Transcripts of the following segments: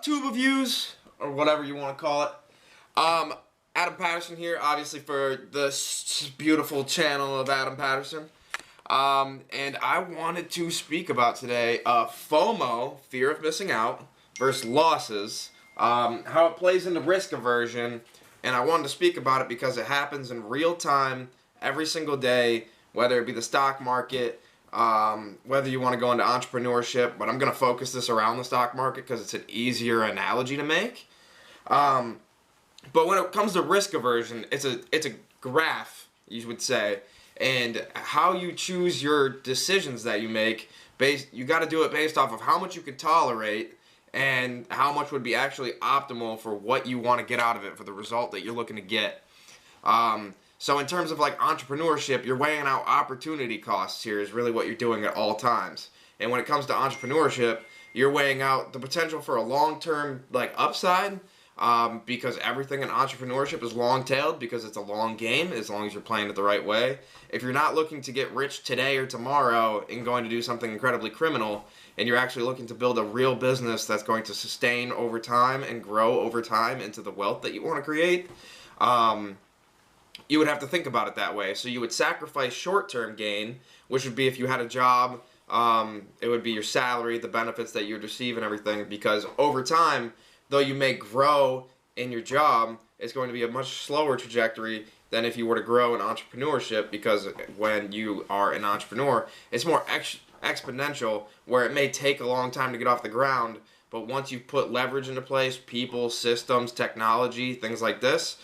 tube of views, or whatever you want to call it. Adam Patterson here, obviously for this beautiful channel of Adam Patterson. And I wanted to speak about today FOMO, fear of missing out, versus losses, how it plays into risk aversion, and I wanted to speak about it because it happens in real time every single day, whether it be the stock market, whether you want to go into entrepreneurship, but I'm going to focus this around the stock market because it's an easier analogy to make. But when it comes to risk aversion, it's a graph, you would say, and how you choose your decisions that you make, you got to do it based off of how much you can tolerate and how much would be actually optimal for what you want to get out of it for the result that you're looking to get. So in terms of like entrepreneurship, you're weighing out opportunity costs here is really what you're doing at all times. And when it comes to entrepreneurship, you're weighing out the potential for a long-term like upside, because everything in entrepreneurship is long-tailed because it's a long game as long as you're playing it the right way. If you're not looking to get rich today or tomorrow and going to do something incredibly criminal, and you're actually looking to build a real business that's going to sustain over time and grow over time into the wealth that you want to create, you would have to think about it that way. So you would sacrifice short-term gain, which would be if you had a job, it would be your salary, the benefits that you'd receive and everything, because over time, though you may grow in your job, it's going to be a much slower trajectory than if you were to grow in entrepreneurship, because when you are an entrepreneur, it's more exponential, where it may take a long time to get off the ground, but once you put leverage into place, people, systems, technology, things like this,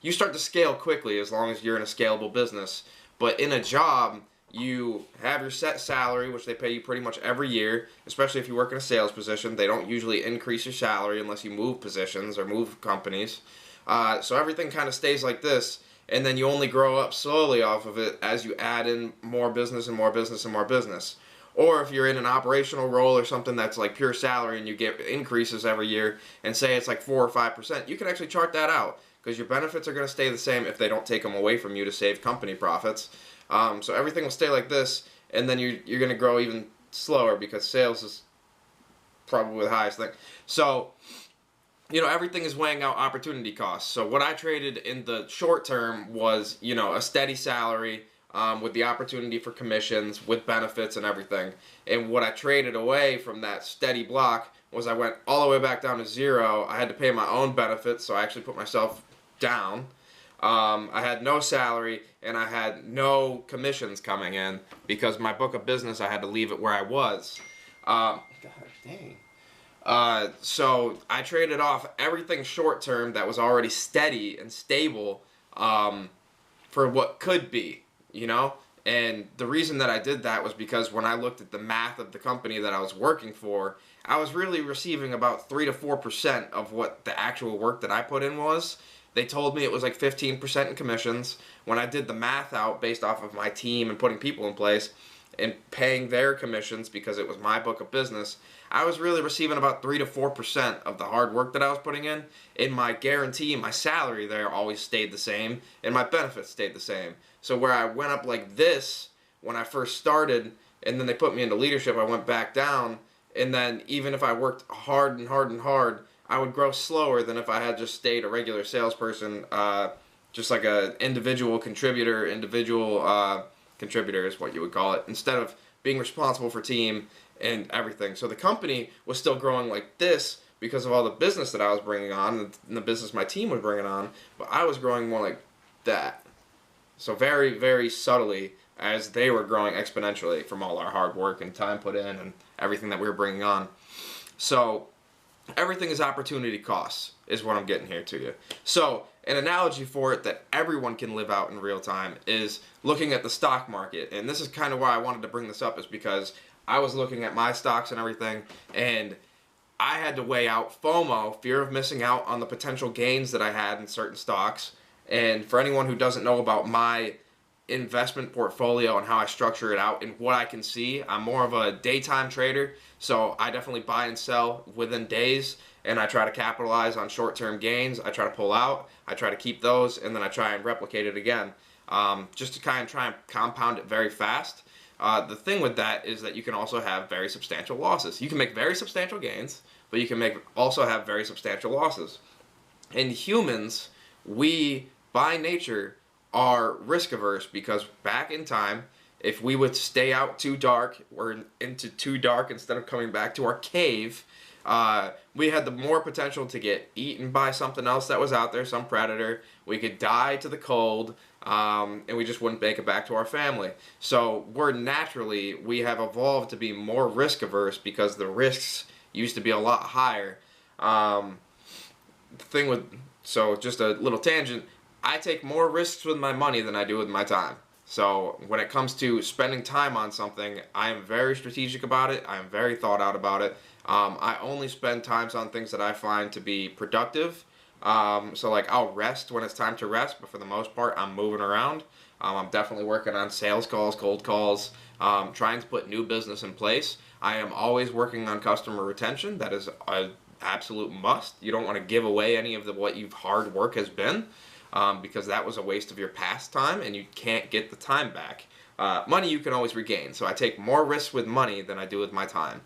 you start to scale quickly as long as you're in a scalable business. But in a job, you have your set salary, which they pay you pretty much every year, especially if you work in a sales position. They don't usually increase your salary unless you move positions or move companies. So everything kind of stays like this, and then you only grow up slowly off of it as you add in more business and more business and more business. Or if you're in an operational role or something that's like pure salary and you get increases every year, and say it's like 4 or 5%, you can actually chart that out because your benefits are going to stay the same if they don't take them away from you to save company profits. So everything will stay like this, and then you're going to grow even slower because sales is probably the highest thing. So, everything is weighing out opportunity costs. So what I traded in the short term was, a steady salary with the opportunity for commissions, with benefits and everything. And what I traded away from that steady block was I went all the way back down to zero. I had to pay my own benefits, so I actually put myself down. I had no salary, and I had no commissions coming in because my book of business, I had to leave it where I was. God dang. So I traded off everything short term that was already steady and stable for what could be, And the reason that I did that was because when I looked at the math of the company that I was working for, I was really receiving about 3 to 4% of what the actual work that I put in was. They told me it was like 15% in commissions. When I did the math out based off of my team and putting people in place and paying their commissions because it was my book of business, I was really receiving about 3 to 4% of the hard work that I was putting in. And my guarantee, my salary there always stayed the same, and my benefits stayed the same. So where I went up like this when I first started, and then they put me into leadership, I went back down. And then even if I worked hard and hard and hard, I would grow slower than if I had just stayed a regular salesperson, just like a individual contributor is what you would call it, instead of being responsible for team and everything. So the company was still growing like this because of all the business that I was bringing on and the business my team was bringing on, but I was growing more like that. So very, very subtly as they were growing exponentially from all our hard work and time put in and everything that we were bringing on. So everything is opportunity costs is what I'm getting here to you. So an analogy for it that everyone can live out in real time is looking at the stock market. And this is kind of why I wanted to bring this up, is because I was looking at my stocks and everything, and I had to weigh out FOMO, fear of missing out on the potential gains that I had in certain stocks. And for anyone who doesn't know about my investment portfolio and how I structure it out and what I can see, I'm more of a daytime trader, so I definitely buy and sell within days, and I try to capitalize on short-term gains. I try to pull out, I try to keep those, and then I try and replicate it again, just to kind of try and compound it very fast. The thing with that is that you can also have very substantial losses. You can make very substantial gains, but you can also have very substantial losses. And humans, we by nature are risk averse because back in time, if we would stay out too dark or into too dark instead of coming back to our cave, we had the more potential to get eaten by something else that was out there, some predator. We could die to the cold, and we just wouldn't make it back to our family. So we have evolved to be more risk averse because the risks used to be a lot higher. So just a little tangent, I take more risks with my money than I do with my time. So when it comes to spending time on something, I am very strategic about it. I am very thought out about it. I only spend times on things that I find to be productive. So like I'll rest when it's time to rest, but for the most part, I'm moving around. I'm definitely working on sales calls, cold calls, trying to put new business in place. I am always working on customer retention. That is an absolute must. You don't want to give away any of what your hard work has been. Because that was a waste of your past time and you can't get the time back. Money you can always regain, so I take more risks with money than I do with my time.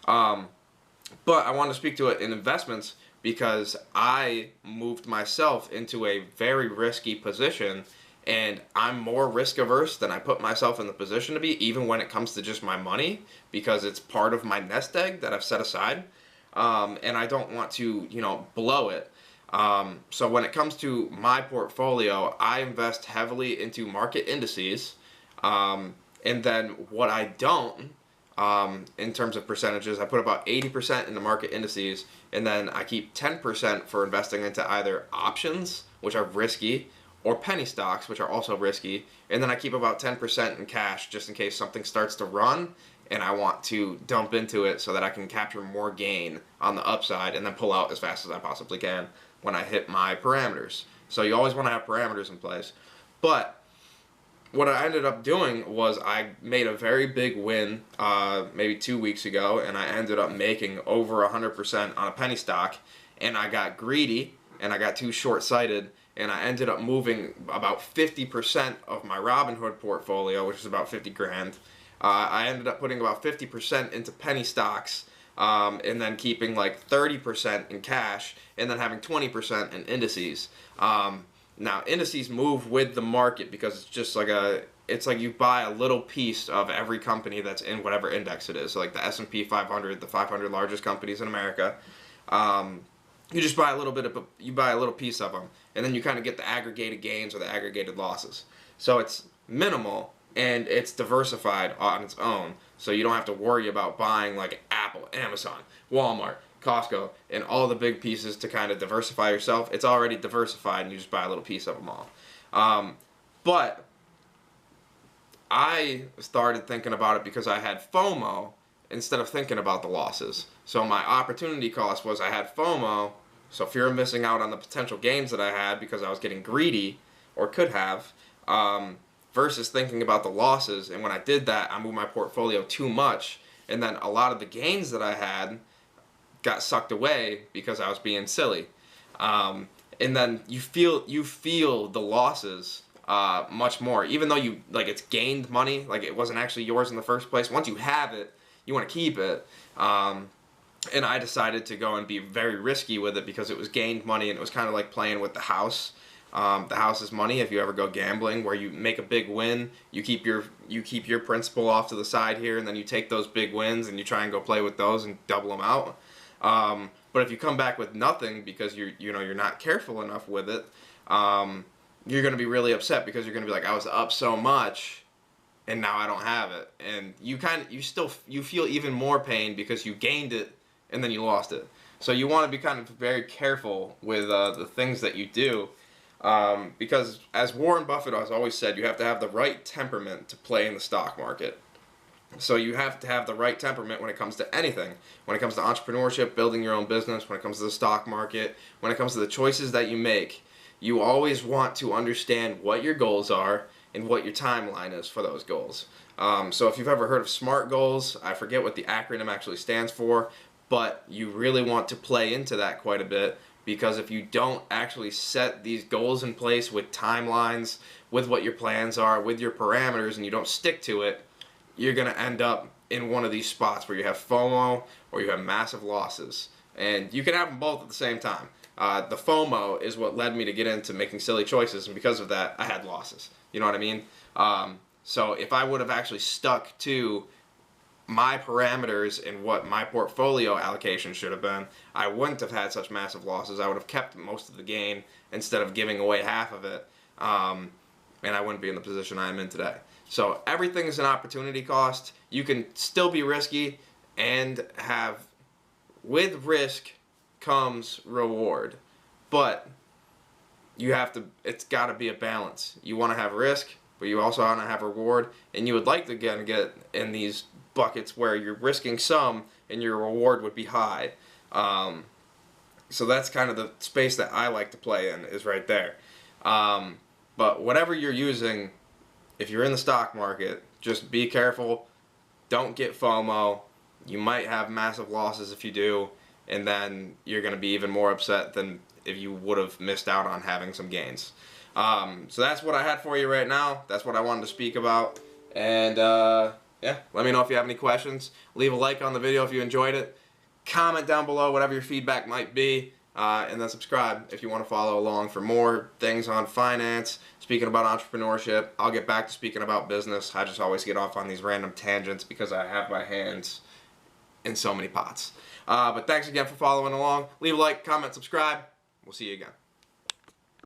But I want to speak to it in investments because I moved myself into a very risky position and I'm more risk averse than I put myself in the position to be, even when it comes to just my money, because it's part of my nest egg that I've set aside, and I don't want to, blow it. So when it comes to my portfolio, I invest heavily into market indices, and then what I don't, in terms of percentages, I put about 80% into market indices, and then I keep 10% for investing into either options, which are risky, or penny stocks, which are also risky, and then I keep about 10% in cash just in case something starts to run and I want to dump into it so that I can capture more gain on the upside and then pull out as fast as I possibly can when I hit my parameters. So you always want to have parameters in place. But what I ended up doing was I made a very big win maybe 2 weeks ago, and I ended up making over 100% on a penny stock, and I got greedy and I got too short-sighted, and I ended up moving about 50% of my Robinhood portfolio, which is about 50 grand. I ended up putting about 50% into penny stocks, and then keeping like 30% in cash, and then having 20% in indices. Now, indices move with the market because it's just like it's like you buy a little piece of every company that's in whatever index it is. So like the S&P 500, the 500 largest companies in America. You just buy a little piece of them, and then you kind of get the aggregated gains or the aggregated losses. So it's minimal and it's diversified on its own. So you don't have to worry about buying like Apple, Amazon, Walmart, Costco, and all the big pieces to kind of diversify yourself. It's already diversified and you just buy a little piece of them all. But I started thinking about it because I had FOMO instead of thinking about the losses. So my opportunity cost was I had FOMO, so fear of missing out on the potential gains that I had because I was getting greedy, or could have, versus thinking about the losses. And when I did that, I moved my portfolio too much, and then a lot of the gains that I had got sucked away because I was being silly. And then you feel the losses much more, even though it's gained money, like it wasn't actually yours in the first place. Once you have it, you want to keep it. And I decided to go and be very risky with it because it was gained money, and it was kind of like playing with the house. The house is money. If you ever go gambling, where you make a big win, you keep your principal off to the side here, and then you take those big wins and you try and go play with those and double them out. But if you come back with nothing because you're not careful enough with it, you're going to be really upset because you're going to be like, I was up so much and now I don't have it, and you feel even more pain because you gained it and then you lost it. So you want to be kind of very careful with the things that you do. Because as Warren Buffett has always said, you have to have the right temperament to play in the stock market. So you have to have the right temperament when it comes to anything. When it comes to entrepreneurship, building your own business, when it comes to the stock market, when it comes to the choices that you make, you always want to understand what your goals are and what your timeline is for those goals. So if you've ever heard of SMART goals, I forget what the acronym actually stands for, but you really want to play into that quite a bit. Because if you don't actually set these goals in place with timelines, with what your plans are, with your parameters, and you don't stick to it, you're going to end up in one of these spots where you have FOMO or you have massive losses. And you can have them both at the same time. The FOMO is what led me to get into making silly choices, and because of that, I had losses. You know what I mean? So if I would have actually stuck to my parameters and what my portfolio allocation should have been, I wouldn't have had such massive losses. I would have kept most of the gain instead of giving away half of it, and I wouldn't be in the position I am in today. So everything is an opportunity cost. You can still be risky and have, with risk comes reward, but you have to, it's got to be a balance. You want to have risk, but you also want to have reward, and you would like to again get in these buckets where you're risking some and your reward would be high. So that's kind of the space that I like to play in, is right there. But whatever you're using, if you're in the stock market, just be careful. Don't get FOMO. You might have massive losses if you do, and then you're going to be even more upset than if you would have missed out on having some gains. So that's what I had for you right now. That's what I wanted to speak about. And yeah, let me know if you have any questions. Leave a like on the video if you enjoyed it. Comment down below whatever your feedback might be. And then subscribe if you want to follow along for more things on finance, speaking about entrepreneurship. I'll get back to speaking about business. I just always get off on these random tangents because I have my hands in so many pots. But thanks again for following along. Leave a like, comment, subscribe. We'll see you again.